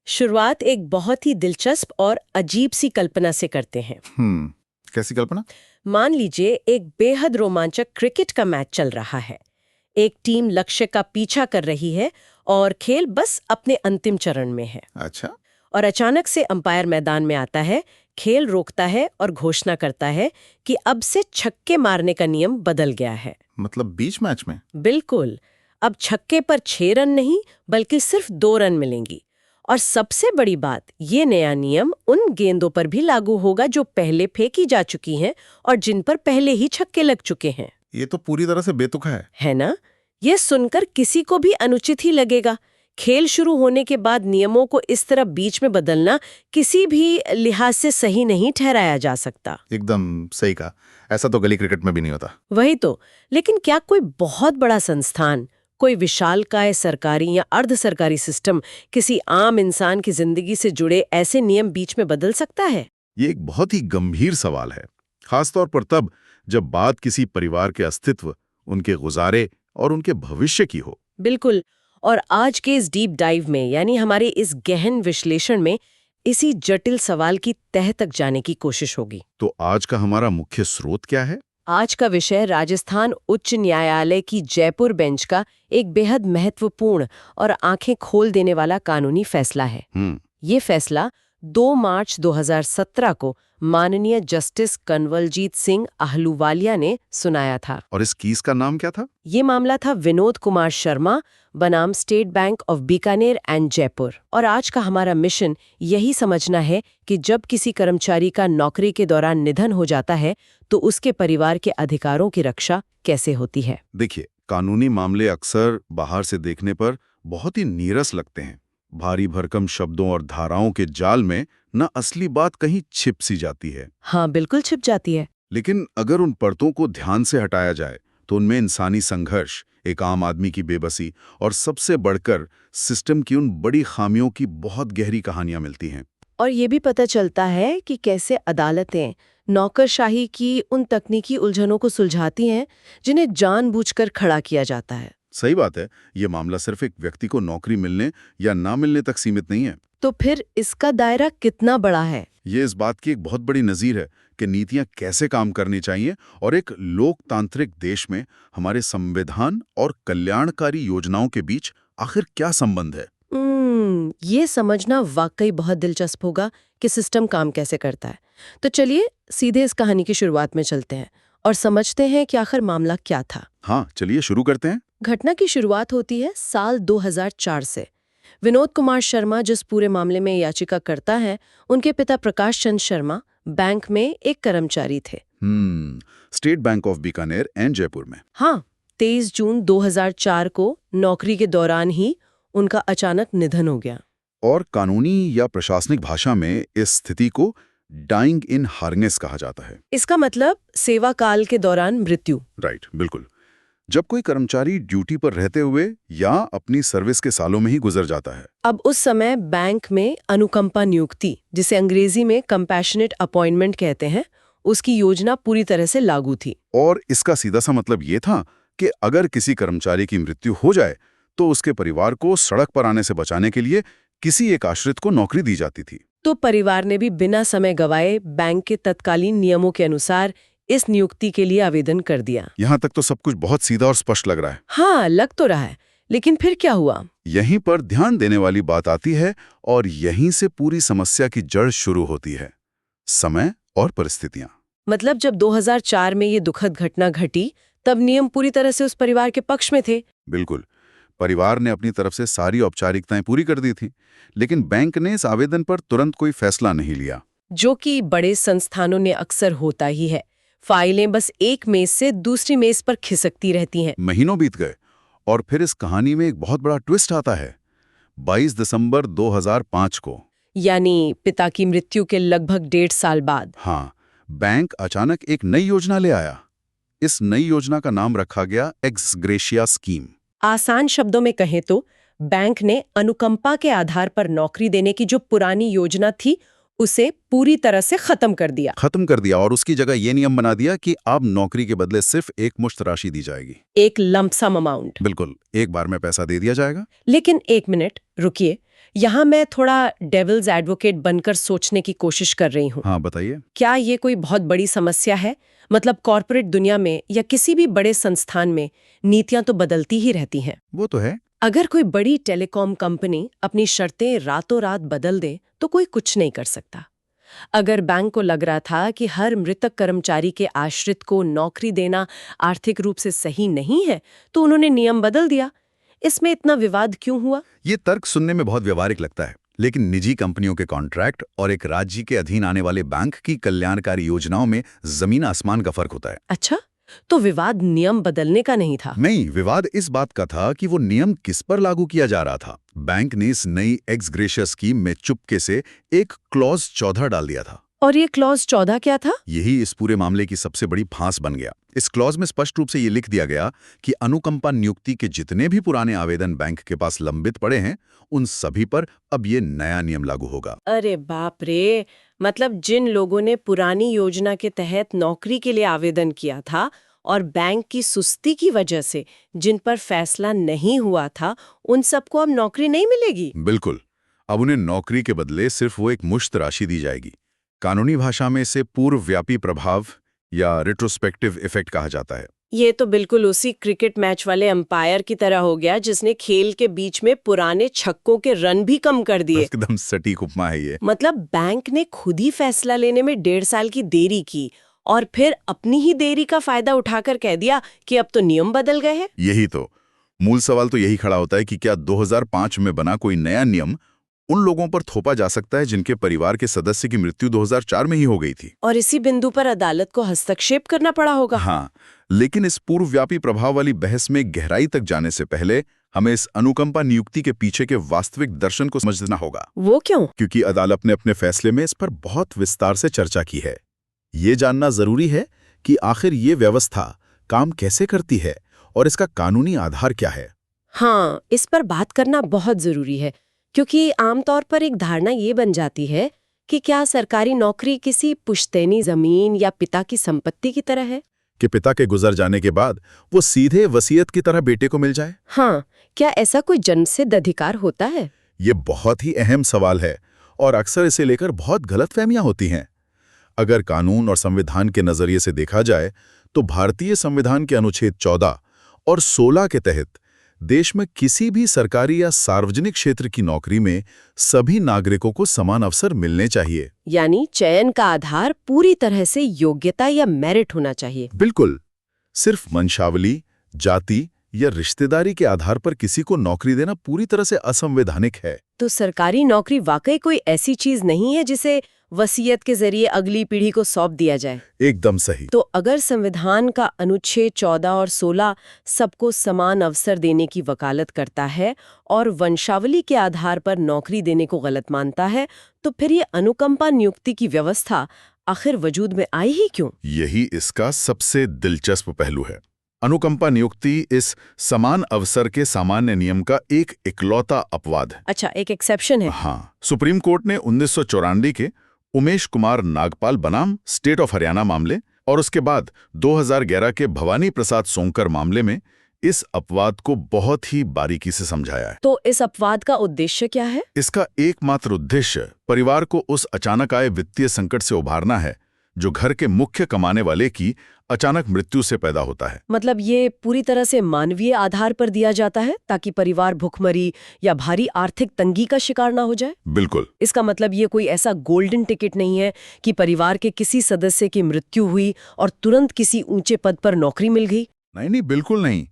शुरुआत एक बहुत ही दिलचस्प और अजीब सी कल्पना से करते हैं। कैसी कल्पना? मान लीजिए एक बेहद रोमांचक क्रिकेट का मैच चल रहा है। एक टीम लक्ष्य का पीछा कर रही है और खेल बस अपने अंतिम चरण में है। अच्छा। और अचानक से अंपायर मैदान में आता है, खेल रोकता है और घोषणा करता है कि अब से छक्के मारने का नियम बदल गया है। मतलब बीच मैच में? बिल्कुल। अब छक्के पर 6 रन नहीं बल्कि सिर्फ 2 रन मिलेंगी। और सबसे बड़ी बात, ये नया नियम उन गेंदों पर भी लागू होगा जो पहले फेंकी जा चुकी हैं और जिन पर पहले ही छक्के लग चुके हैं। ये तो पूरी तरह से बेतुका है ना? ये सुनकर किसी को भी अनुचित ही लगेगा। खेल शुरू होने के बाद नियमों को इस तरह बीच में बदलना किसी भी लिहाज से सही नहीं ठहराया जा सकता। एकदम सही कहा। ऐसा तो गली क्रिकेट में भी नहीं होता। वही तो। लेकिन क्या कोई बहुत बड़ा संस्थान, कोई विशालकाय सरकारी या अर्ध सरकारी सिस्टम किसी आम इंसान की जिंदगी से जुड़े ऐसे नियम बीच में बदल सकता है? ये एक बहुत ही गंभीर सवाल है, खासतौर पर तब जब बात किसी परिवार के अस्तित्व, उनके गुजारे और उनके भविष्य की हो। बिल्कुल। और आज के इस डीप डाइव में, यानी हमारे इस गहन विश्लेषण में, इसी जटिल सवाल की तह तक जाने की कोशिश होगी। तो आज का हमारा मुख्य स्रोत क्या है? आज का विषय राजस्थान उच्च न्यायालय की जयपुर बेंच का एक बेहद महत्वपूर्ण और आंखें खोल देने वाला कानूनी फैसला है। ये फैसला 2 मार्च 2017 को माननीय जस्टिस कंवलजीत सिंह आहलूवालिया ने सुनाया था। और इस केस का नाम क्या था? ये मामला था विनोद कुमार शर्मा बनाम state bank of Bikaner and Jaipur. और आज का हमारा मिशन यही समझना है कि जब किसी कर्मचारी का नौकरी के दौरान निधन हो जाता है तो उसके परिवार के अधिकारों की रक्षा कैसे होती है। देखिए, कानूनी मामले अक्सर बाहर से देखने पर बहुत ही नीरस लगते हैं। भारी भरकम शब्दों और धाराओं के जाल में न असली बात कहीं छिप सी जाती है। हाँ, बिल्कुल छिप जाती है। लेकिन अगर उन परतों को ध्यान से हटाया जाए तो उनमें इंसानी संघर्ष, एक आम आदमी की बेबसी और सबसे बढ़कर सिस्टम की उन बड़ी खामियों की बहुत गहरी कहानियां मिलती हैं। और ये भी पता चलता है कि कैसे अदालतें नौकरशाही की उन तकनीकी उलझनों को सुलझाती हैं जिन्हें जानबूझकर खड़ा किया जाता है। सही बात है। ये मामला सिर्फ एक व्यक्ति को नौकरी मिलने या ना मिलने तक सीमित नहीं है। तो फिर इसका दायरा कितना बड़ा है? ये इस बात की एक बहुत बड़ी नज़ीर है कि नीतियां कैसे काम करनी चाहिए और एक लोकतांत्रिक देश में हमारे संविधान और कल्याणकारी योजनाओं के बीच आखिर क्या संबंध है। ये समझना वाकई बहुत दिलचस्प होगा कि सिस्टम काम कैसे करता है। तो चलिए सीधे इस कहानी की शुरुआत में चलते हैं और समझते हैं कि आखिर मामला क्या था। हाँ, चलिए शुरू करते हैं। घटना की शुरुआत होती है साल 2004 से। विनोद कुमार शर्मा जिस पूरे मामले में याचिका करता है, उनके पिता प्रकाश चंद शर्मा बैंक में एक कर्मचारी थे। State bank of Bikaner and Jaipur में। हाँ, 23 जून 2004 को नौकरी के दौरान ही उनका अचानक निधन हो गया। और कानूनी या प्रशासनिक भाषा में इस स्थिति को डाइंग इन हार्नेस कहा जाता है। इसका मतलब सेवा काल के दौरान मृत्यु। राइट, बिल्कुल। जब कोई कर्मचारी ड्यूटी पर रहते हुए या अपनी सर्विस के सालों में ही गुजर जाता है। अब उस समय बैंक में अनुकंपा नियुक्ति, जिसे अंग्रेजी में कंपैशनेट अपॉइंटमेंट कहते हैं, उसकी योजना पूरी तरह से लागू थी। और इसका सीधा सा मतलब ये था कि अगर किसी कर्मचारी की मृत्यु हो जाए तो उसके परिवार को सड़क पर आने से बचाने के लिए किसी एक आश्रित को नौकरी दी जाती थी। तो परिवार ने भी बिना समय गवाए बैंक के तत्कालीन नियमों के अनुसार इस नियुक्ति के लिए आवेदन कर दिया। यहाँ तक तो सब कुछ बहुत सीधा और स्पष्ट लग रहा है। हाँ, लग तो रहा है। लेकिन फिर क्या हुआ? यहीं पर ध्यान देने वाली बात आती है और यहीं से पूरी समस्या की जड़ शुरू होती है। समय और परिस्थितियां। मतलब जब 2004 में ये दुखद घटना घटी, तब नियम पूरी तरह से उस परिवार के पक्ष में थे। बिल्कुल। परिवार ने अपनी तरफ से सारी औपचारिकताएं पूरी कर दी थी, लेकिन बैंक ने इस आवेदन पर तुरंत कोई फैसला नहीं लिया। जो कि बड़े संस्थानों ने अक्सर होता ही है। फाइलें बस एक मेज से दूसरी मेज पर खिसकती रहती हैं। महीनों बीत गए और फिर इस कहानी में एक बहुत बड़ा ट्विस्ट आता है। 22 दिसंबर 2005 को, यानी पिता की मृत्यु के लगभग 1.5 साल बाद। हाँ, बैंक अचानक एक नई योजना ले आया। इस नई योजना का नाम रखा गया एक्स ग्रेशिया स्कीम। आसान शब्दों में कहें तो बैंक ने अनुकंपा के आधार पर नौकरी देने की जो पुरानी योजना थी, उसे पूरी तरह से खत्म कर दिया और उसकी जगह ये नियम बना दिया कि अब नौकरी के बदले सिर्फ एक मुश्त राशि दी जाएगी। एक लंप सम अमाउंट। बिल्कुल, एक बार में पैसा दे दिया जाएगा। लेकिन एक मिनट रुकिए, यहाँ मैं थोड़ा डेविल्स एडवोकेट बनकर सोचने की कोशिश कर रही हूँ। हाँ, बताइए। क्या ये कोई बहुत बड़ी समस्या है? मतलब कॉर्पोरेट दुनिया में या किसी भी बड़े संस्थान में नीतियां तो बदलती ही रहती हैं। वो तो है। अगर कोई बड़ी टेलीकॉम कंपनी अपनी शर्तें रातों रात बदल दे तो कोई कुछ नहीं कर सकता। अगर बैंक को लग रहा था कि हर मृतक कर्मचारी के आश्रित को नौकरी देना आर्थिक रूप से सही नहीं है, तो उन्होंने नियम बदल दिया। इसमें इतना विवाद क्यों हुआ? ये तर्क सुनने में बहुत व्यवहारिक लगता है, लेकिन निजी कंपनियों के कॉन्ट्रैक्ट और एक राज्य के अधीन आने वाले बैंक की कल्याणकारी योजनाओं में जमीन आसमान का फर्क होता है। अच्छा, तो विवाद नियम बदलने का नहीं था? नहीं, विवाद इस बात का था कि वो नियम किस पर लागू किया जा रहा था। बैंक ने इस नई एक्स ग्रेशिया स्कीम में चुपके से एक क्लॉज 14 डाल दिया था। और ये क्लॉज 14 क्या था? यही इस पूरे मामले की सबसे बड़ी फांस बन गया। इस क्लॉज में स्पष्ट रूप से ये लिख दिया गया कि अनुकंपा नियुक्ति के जितने भी पुराने आवेदन बैंक के पास लंबित पड़े हैं, उन सभी पर अब ये नया नियम लागू होगा। अरे बाप रे! मतलब जिन लोगों ने पुरानी योजना के तहत नौकरी के लिए आवेदन किया था और बैंक की सुस्ती की वजह से जिन पर फैसला नहीं हुआ था, उन सबको अब नौकरी नहीं मिलेगी। बिल्कुल। अब उन्हें नौकरी के बदले सिर्फ वो एक मुश्त राशि दी जाएगी। कानूनी भाषा में इसे पूर्वव्यापी प्रभाव या रिट्रोस्पेक्टिव इफेक्ट कहा जाता है। ये तो बिल्कुल उसी क्रिकेट मैच वाले अंपायर की तरह हो गया जिसने खेल के बीच में पुराने छक्कों के रन भी कम कर दिए। एकदम सटीक उपमा है ये। मतलब बैंक ने खुद ही फैसला लेने में 1.5 साल की देरी की और फिर अपनी ही देरी का फायदा उठाकर कह दिया कि अब तो नियम बदल गए हैं। यही तो मूल सवाल तो यही खड़ा होता है कि क्या 2005 में बना कोई नया नियम उन लोगों पर थोपा जा सकता है जिनके परिवार के सदस्य की मृत्यु 2004 में ही हो गई थी। और इसी बिंदु पर अदालत को हस्तक्षेप करना पड़ा होगा। हाँ, लेकिन इस पूर्वव्यापी प्रभाव वाली बहस में गहराई तक जाने से पहले हमें इस अनुकंपा नियुक्ति के पीछे के वास्तविक दर्शन को समझना होगा। वो क्यों? क्योंकि अदालत ने अपने फैसले में इस पर बहुत विस्तार से चर्चा की है। ये जानना जरूरी है कि आखिर ये व्यवस्था काम कैसे करती है और इसका कानूनी आधार क्या है। हाँ, इस पर बात करना बहुत जरूरी है, क्योंकि आमतौर पर एक धारणा ये बन जाती है कि क्या सरकारी नौकरी किसी पुश्तैनी जमीन या पिता की संपत्ति की तरह है कि पिता के गुजर जाने के बाद वो सीधे वसीयत की तरह बेटे को मिल जाए। हाँ, क्या ऐसा कोई जन्मसिद्ध अधिकार होता है? ये बहुत ही अहम सवाल है और अक्सर इसे लेकर बहुत गलतफहमियां होती हैं। अगर कानून और संविधान के नजरिए से देखा जाए तो भारतीय संविधान के अनुच्छेद 14 और 16 के तहत देश में किसी भी सरकारी या सार्वजनिक क्षेत्र की नौकरी में सभी नागरिकों को समान अवसर मिलने चाहिए। यानी चयन का आधार पूरी तरह से योग्यता या मेरिट होना चाहिए। बिल्कुल। सिर्फ वंशावली, जाति या रिश्तेदारी के आधार पर किसी को नौकरी देना पूरी तरह से असंवैधानिक है। तो सरकारी नौकरी वाकई कोई ऐसी चीज नहीं है जिसे वसीयत के जरिए अगली पीढ़ी को सौंप दिया जाए। एकदम सही। तो अगर संविधान का अनुच्छेद 14 और 16 सबको समान अवसर देने की वकालत करता है और वंशावली के आधार पर नौकरी देने को गलत मानता है, तो फिर ये अनुकंपा नियुक्ति की व्यवस्था आखिर वजूद में आई ही क्यों? यही इसका सबसे दिलचस्प पहलू है। अनुकंपा नियुक्ति इस समान अवसर के सामान्य नियम का एक इकलौता अपवाद है। अच्छा, एक एक्सेप्शन है। हाँ, सुप्रीम कोर्ट ने 1994 के उमेश कुमार नागपाल बनाम स्टेट ऑफ हरियाणा मामले और उसके बाद 2011 के भवानी प्रसाद सोंकर मामले में इस अपवाद को बहुत ही बारीकी से समझाया है। तो इस अपवाद का उद्देश्य क्या है? इसका एकमात्र उद्देश्य परिवार को उस अचानक आए वित्तीय संकट से उभारना है जो घर के मुख्य कमाने वाले की अचानक मृत्यु से पैदा होता है। मतलब ये पूरी तरह से मानवीय आधार पर दिया जाता है ताकि परिवार भुखमरी या भारी आर्थिक तंगी का शिकार ना हो जाए। बिल्कुल। इसका मतलब ये कोई ऐसा गोल्डन टिकट नहीं है कि परिवार के किसी सदस्य की मृत्यु हुई और तुरंत किसी ऊंचे पद पर नौकरी मिल गई। नहीं, बिल्कुल नहीं।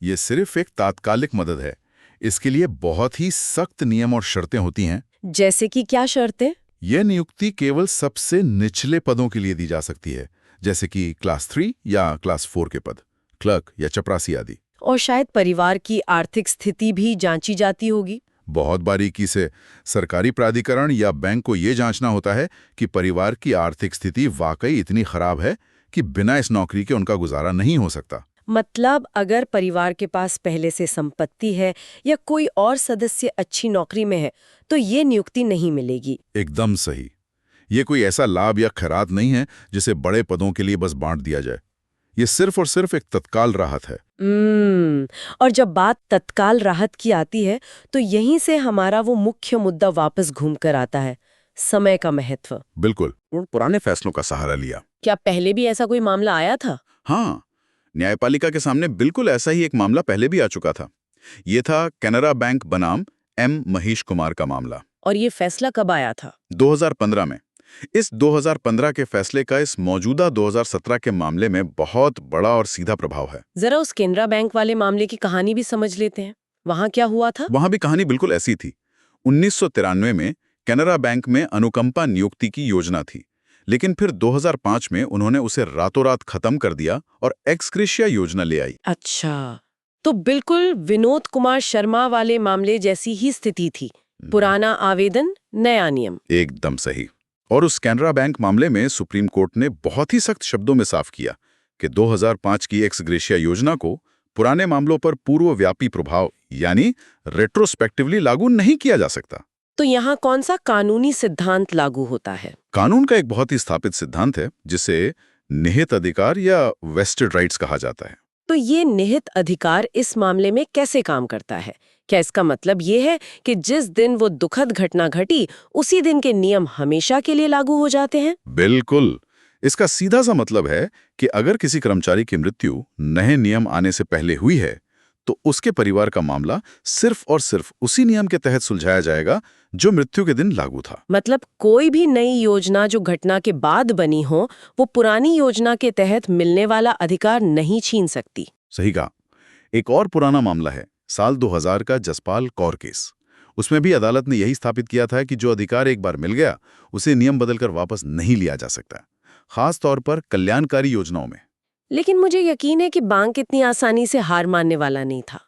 ये सिर्फ एक तात्कालिक मदद है। इसके लिए बहुत ही सख्त नियम और शर्तें होती हैं। जैसे कि क्या शर्तें? यह नियुक्ति केवल सबसे निचले पदों के लिए दी जा सकती है, जैसे कि क्लास 3 या क्लास 4 के पद, क्लर्क या चपरासी आदि। और शायद परिवार की आर्थिक स्थिति भी जांची जाती होगी। बहुत बारीकी से सरकारी प्राधिकरण या बैंक को ये जांचना होता है कि परिवार की आर्थिक स्थिति वाकई इतनी खराब है कि बिना इस नौकरी के उनका गुजारा नहीं हो सकता। मतलब अगर परिवार के पास पहले से संपत्ति है या कोई और सदस्य अच्छी नौकरी में है तो ये नियुक्ति नहीं मिलेगी। एकदम सही। ये कोई ऐसा लाभ या खैरात नहीं है जिसे बड़े पदों के लिए बस बांट दिया जाए। ये सिर्फ और सिर्फ एक तत्काल राहत है। और जब बात तत्काल राहत की आती है तो यहीं से हमारा वो मुख्य मुद्दा वापस घूम कर आता है, समय का महत्व। बिल्कुल, पुराने फैसलों का सहारा लिया। क्या पहले भी ऐसा कोई मामला आया था? हाँ, न्यायपालिका के सामने बिल्कुल ऐसा ही एक मामला पहले भी आ चुका था। ये था कैनरा बैंक बनाम एम महेश कुमार का मामला। और ये फैसला कब आया था? 2015 में। इस 2015 के फैसले का इस मौजूदा 2017 के मामले में बहुत बड़ा और सीधा प्रभाव है। जरा उस केनरा बैंक वाले मामले की कहानी भी समझ लेते हैं। वहां क्या हुआ था? वहां भी कहानी बिल्कुल ऐसी थी। 1993 में कैनरा बैंक में अनुकंपा नियुक्ति की योजना थी, लेकिन फिर 2005 में उन्होंने उसे रातों रात खत्म कर दिया और एक्स ग्रेशिया योजना ले आई। अच्छा, तो बिल्कुल विनोद कुमार शर्मा वाले मामले जैसी ही स्थिति थी। पुराना आवेदन, नया नियम। एकदम सही। और उस कैनरा बैंक मामले में सुप्रीम कोर्ट ने बहुत ही सख्त शब्दों में साफ किया कि 2005 की एक्स ग्रेशिया योजना को पुराने मामलों पर पूर्वव्यापी प्रभाव यानी रेट्रोस्पेक्टिवली लागू नहीं किया जा सकता। तो यहाँ कौन सा कानूनी सिद्धांत लागू होता है? कानून का एक बहुत ही स्थापित सिद्धांत है जिसे निहित अधिकार या वेस्टेड राइट्स कहा जाता है। तो ये निहित अधिकार इस मामले में कैसे काम करता है? क्या इसका मतलब ये है कि जिस दिन वो दुखद घटना घटी उसी दिन के नियम हमेशा के लिए लागू हो जाते हैं? बिल्कुल। इसका सीधा सा मतलब है कि अगर किसी कर्मचारी की मृत्यु नए नियम आने से पहले हुई है तो उसके परिवार का मामला सिर्फ और सिर्फ उसी नियम के तहत सुलझाया जाएगा जो मृत्यु के दिन लागू था। मतलब कोई भी नई योजना जो घटना के बाद बनी हो वो पुरानी योजना के तहत मिलने वाला अधिकार नहीं छीन सकती। सही कहा। एक और पुराना मामला है साल 2000 का जसपाल कौर केस। उसमें भी अदालत ने यही स्थापित किया था कि जो अधिकार एक बार मिल गया उसे नियम बदलकर वापस नहीं लिया जा सकता, खास तौर पर कल्याणकारी योजनाओं में। लेकिन मुझे यकीन है कि बैंक इतनी आसानी से हार मानने वाला नहीं था।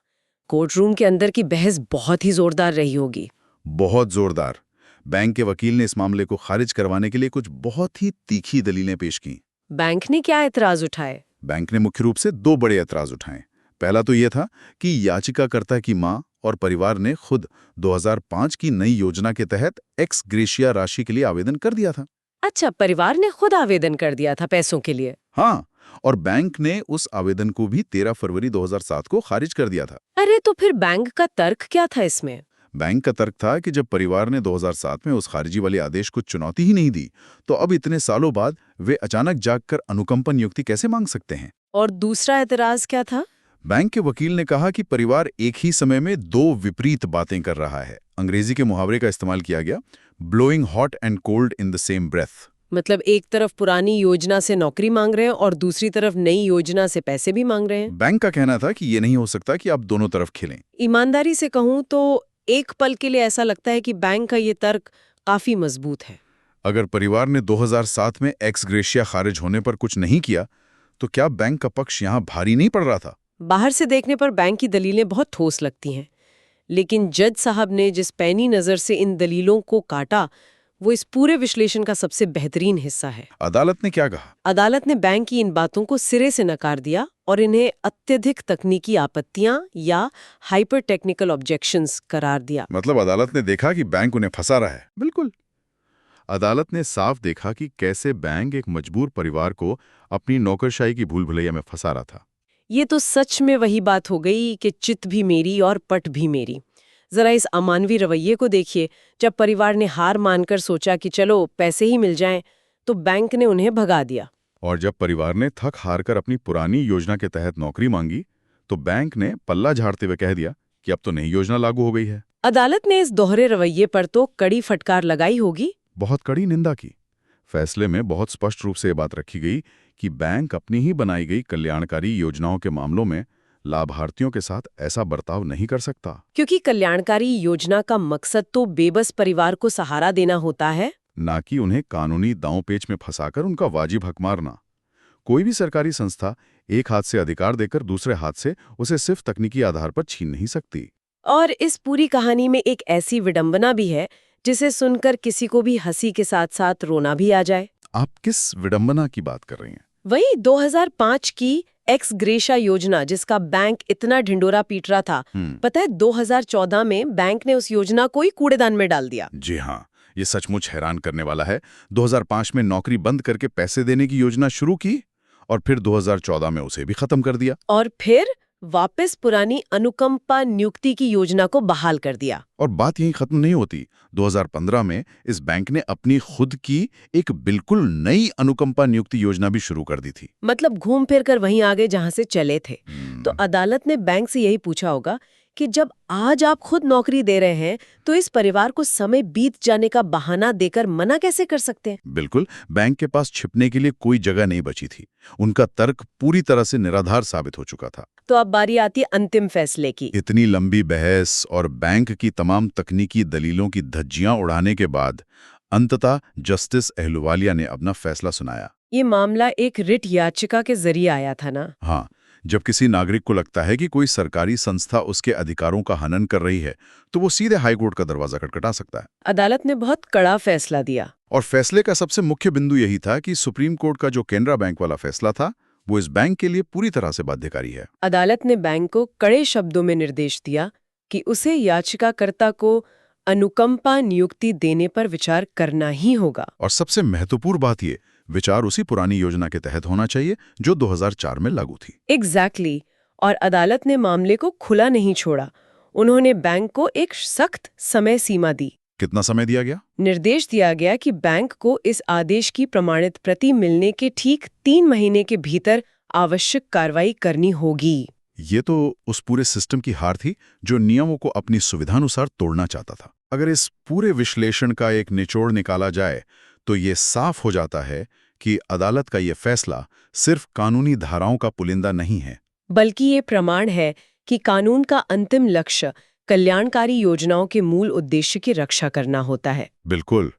कोर्ट रूम के अंदर की बहस बहुत ही जोरदार रही होगी। बहुत जोरदार। बैंक के वकील ने इस मामले को खारिज करवाने के लिए कुछ बहुत ही तीखी दलीलें पेश की। बैंक ने क्या एतराज उठाए? बैंक ने मुख्य रूप से 2 बड़े एतराज उठाए। पहला तो यह था कि याचिकाकर्ता की मां और परिवार ने खुद 2005 की नई योजना के तहत एक्स ग्रेशिया राशि के लिए आवेदन कर दिया था। अच्छा, परिवार ने खुद आवेदन कर दिया था पैसों के लिए? हाँ, और बैंक ने उस आवेदन को भी 13 फरवरी 2007 को खारिज कर दिया था। अरे, तो फिर बैंक का तर्क क्या था इसमें? बैंक का तर्क था कि जब परिवार ने 2007 में उस खारिजी वाले आदेश को चुनौती ही नहीं दी तो अब इतने सालों बाद वे अचानक जागकर अनुकंपा नियुक्ति कैसे मांग सकते हैं। और दूसरा एतराज क्या था? बैंक के वकील ने कहा कि परिवार एक ही समय में 2 विपरीत बातें कर रहा है। अंग्रेजी के मुहावरे का इस्तेमाल किया गया, blowing hot and cold in the same breath. मतलब एक तरफ पुरानी योजना से नौकरी मांग रहे हैं और दूसरी तरफ नई योजना से पैसे भी मांग रहे हैं। बैंक का कहना था कि ये नहीं हो सकता कि आप दोनों तरफ खेलें। ईमानदारी से कहूं तो एक पल के लिए ऐसा लगता है कि बैंक का ये तर्क काफी मजबूत है। अगर परिवार ने 2007 में एक्स ग्रेशिया खारिज होने पर कुछ नहीं किया तो क्या बैंक का पक्ष यहाँ भारी नहीं पड़ रहा था? बाहर से देखने पर बैंक की दलीलें बहुत ठोस लगती हैं, लेकिन जज साहब ने जिस पैनी नजर से इन दलीलों को काटा वो इस पूरे विश्लेषण का सबसे बेहतरीन हिस्सा है। अदालत ने क्या कहा? अदालत ने बैंक की इन बातों को सिरे से नकार दिया और इन्हें अत्यधिक तकनीकी आपत्तियां या हाइपर टेक्निकल ऑब्जेक्शंस करार दिया। मतलब अदालत ने देखा कि बैंक उन्हें फंसा रहा है। बिल्कुल। अदालत ने साफ देखा कि कैसे बैंक एक मजबूर परिवार को अपनी नौकरशाही की भूल भुलैया में फंसा रहा था। ये तो सच में वही बात हो गई कि चित भी मेरी और पट भी मेरी। जरा इस अमानवी रवैये को देखिए। जब परिवार ने हार मानकर सोचा कि चलो पैसे ही मिल जाएं, तो बैंक ने उन्हें भगा दिया। और जब परिवार ने थक हार कर अपनी पुरानी योजना के तहत नौकरी मांगी तो बैंक ने पल्ला झाड़ते हुए कह दिया कि अब तो नई योजना लागू हो गई है। अदालत ने इस दोहरे रवैये पर तो कड़ी फटकार लगाई होगी। बहुत कड़ी निंदा की। फैसले में बहुत स्पष्ट रूप से ये बात रखी गई कि बैंक अपनी ही बनाई गई कल्याणकारी योजनाओं के मामलों में लाभार्थियों के साथ ऐसा बर्ताव नहीं कर सकता। क्योंकि कल्याणकारी योजना का मकसद तो बेबस परिवार को सहारा देना होता है, ना कि उन्हें कानूनी दांव-पेच में फंसाकर उनका वाजिब हक मारना। कोई भी सरकारी संस्था एक हाथ से अधिकार देकर दूसरे हाथ से उसे सिर्फ तकनीकी आधार पर छीन नहीं सकती। और इस पूरी कहानी में एक ऐसी विडंबना भी है जिसे सुनकर किसी को भी हंसी के साथ साथ रोना भी आ जाए। आप किस विडंबना की बात कर रही हैं? वही 2005 की एक्स ग्रेशिया योजना जिसका बैंक इतना ढिंडोरा पीट रहा था। पता है 2014 में बैंक ने उस योजना को ही कूड़ेदान में डाल दिया। जी हाँ, ये सचमुच हैरान करने वाला है। 2005 में नौकरी बंद करके पैसे देने की योजना शुरू की और फिर 2014 में उसे भी खत्म कर दिया। और फिर वापस पुरानी अनुकंपा नियुक्ति की योजना को बहाल कर दिया। और बात यहीं खत्म नहीं होती। 2015 में इस बैंक ने अपनी खुद की एक बिल्कुल नई अनुकंपा नियुक्ति योजना भी शुरू कर दी थी। मतलब घूम फिर कर वहीं आ गए जहां से चले थे। तो अदालत ने बैंक से यही पूछा होगा कि जब आज आप खुद नौकरी दे रहे हैं तो इस परिवार को समय बीत जाने का बहाना देकर मना कैसे कर सकते हैं? बिल्कुल, बैंक के पास छिपने के लिए कोई जगह नहीं बची थी। उनका तर्क पूरी तरह से निराधार साबित हो चुका था। तो अब बारी आती है अंतिम फैसले की। इतनी लंबी बहस और बैंक की तमाम तकनीकी दलीलों की धज्जियां उड़ाने के बाद अंततः जस्टिस अहलुवालिया ने अपना फैसला सुनाया। ये मामला एक रिट याचिका के जरिए आया था ना? हाँ, जब किसी नागरिक को लगता है कि कोई सरकारी संस्था उसके अधिकारों का हनन कर रही है तो वो सीधे हाईकोर्ट का दरवाजा खटखटा सकता है। अदालत ने बहुत कड़ा फैसला दिया। और फैसले का सबसे मुख्य बिंदु यही था कि सुप्रीम कोर्ट का जो केनरा बैंक वाला फैसला था वो इस बैंक के लिए पूरी तरह से बाध्यकारी है। अदालत ने बैंक को कड़े शब्दों में निर्देश दिया कि उसे याचिकाकर्ता को अनुकंपा नियुक्ति देने पर विचार करना ही होगा। और सबसे महत्वपूर्ण बात ये, विचार उसी पुरानी योजना के तहत होना चाहिए जो 2004 में लागू थी। एग्जैक्टली। और अदालत ने मामले को खुला नहीं छोड़ा। उन्होंने बैंक को एक सख्त समय सीमा दी। कितना समय दिया गया? निर्देश दिया गया कि बैंक को इस आदेश की प्रमाणित प्रति मिलने के ठीक 3 महीने के भीतर आवश्यक कार्रवाई करनी होगी। ये तो उस पूरे सिस्टम की हार थी जो नियमों को अपनी सुविधानुसार तोड़ना चाहता था। अगर इस पूरे विश्लेषण का एक निचोड़ निकाला जाए तो ये साफ हो जाता है कि अदालत का ये फैसला सिर्फ कानूनी धाराओं का पुलिंदा नहीं है, बल्कि ये प्रमाण है कि कानून का अंतिम लक्ष्य कल्याणकारी योजनाओं के मूल उद्देश्य की रक्षा करना होता है। बिल्कुल।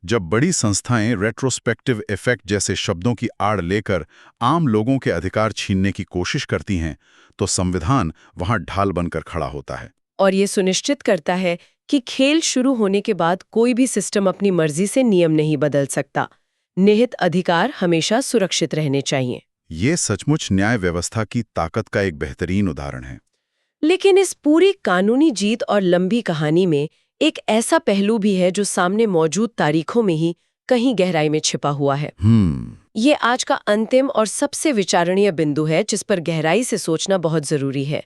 जब बड़ी संस्थाएं रेट्रोस्पेक्टिव इफेक्ट जैसे शब्दों की आड़ लेकर आम लोगों के अधिकार छीनने की कोशिश करती हैं तो संविधान वहां ढाल बनकर खड़ा होता है। और ये सुनिश्चित करता है कि खेल शुरू होने के बाद कोई भी सिस्टम अपनी मर्जी से नियम नहीं बदल सकता। निहित अधिकार हमेशा सुरक्षित रहने चाहिए। ये सचमुच न्याय व्यवस्था की ताकत का एक बेहतरीन उदाहरण है। लेकिन इस पूरी कानूनी जीत और लंबी कहानी में एक ऐसा पहलू भी है जो सामने मौजूद तारीखों में ही कहीं गहराई में छिपा हुआ है। ये आज का अंतिम और सबसे विचारणीय बिंदु है जिस पर गहराई से सोचना बहुत जरूरी है।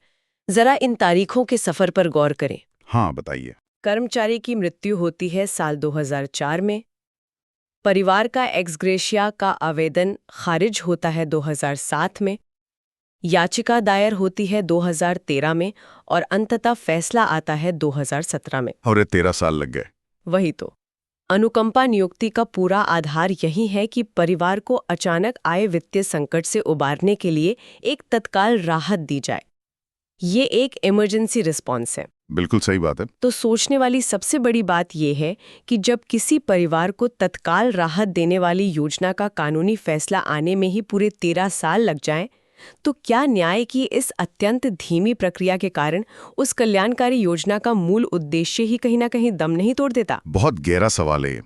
जरा इन तारीखों के सफर पर गौर करें। हाँ, बताइए। कर्मचारी की मृत्यु होती है साल 2004 में। परिवार का एक्स ग्रेशिया का आवेदन खारिज होता है 2007 में। याचिका दायर होती है 2013 में और अंततः फैसला आता है 2017 में। और 13 साल लग गए। वही तो। अनुकंपा नियुक्ति का पूरा आधार यही है कि परिवार को अचानक आए वित्तीय संकट से उबारने के लिए एक तत्काल राहत दी जाए। ये एक इमरजेंसी रिस्पॉन्स है। बिल्कुल सही बात है। तो सोचने वाली सबसे बड़ी बात यह है कि जब किसी परिवार को तत्काल राहत देने वाली योजना का कानूनी फैसला आने में ही पूरे 13 साल लग जाएं, तो क्या न्याय की इस अत्यंत धीमी प्रक्रिया के कारण उस कल्याणकारी योजना का मूल उद्देश्य ही कहीं ना कहीं दम नहीं तोड़ देता? बहुत गहरा सवाल है।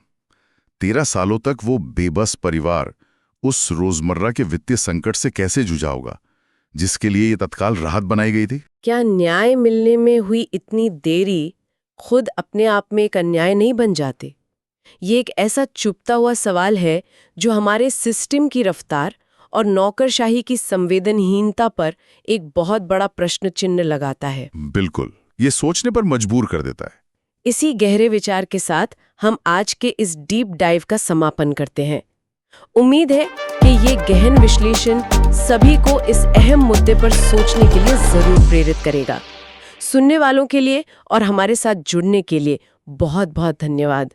13 सालों तक वो बेबस परिवार उस रोजमर्रा के वित्तीय संकट से कैसे जूझा होगा जिसके लिए ये तत्काल राहत बनाई गई थी? क्या न्याय मिलने में हुई इतनी देरी खुद अपने आप में एक अन्याय नहीं बन जाते? ये एक ऐसा चुपता हुआ सवाल है जो हमारे सिस्टम की रफ्तार और नौकरशाही की संवेदनहीनता पर एक बहुत बड़ा प्रश्न चिन्ह लगाता है। बिल्कुल, ये सोचने पर मजबूर कर देता है। इसी गहरे विचार के साथ हम आज के इस डीप डाइव का समापन करते हैं। उम्मीद है कि ये गहन विश्लेषण सभी को इस अहम मुद्दे पर सोचने के लिए जरूर प्रेरित करेगा। सुनने वालों के लिए और हमारे साथ जुड़ने के लिए बहुत बहुत धन्यवाद।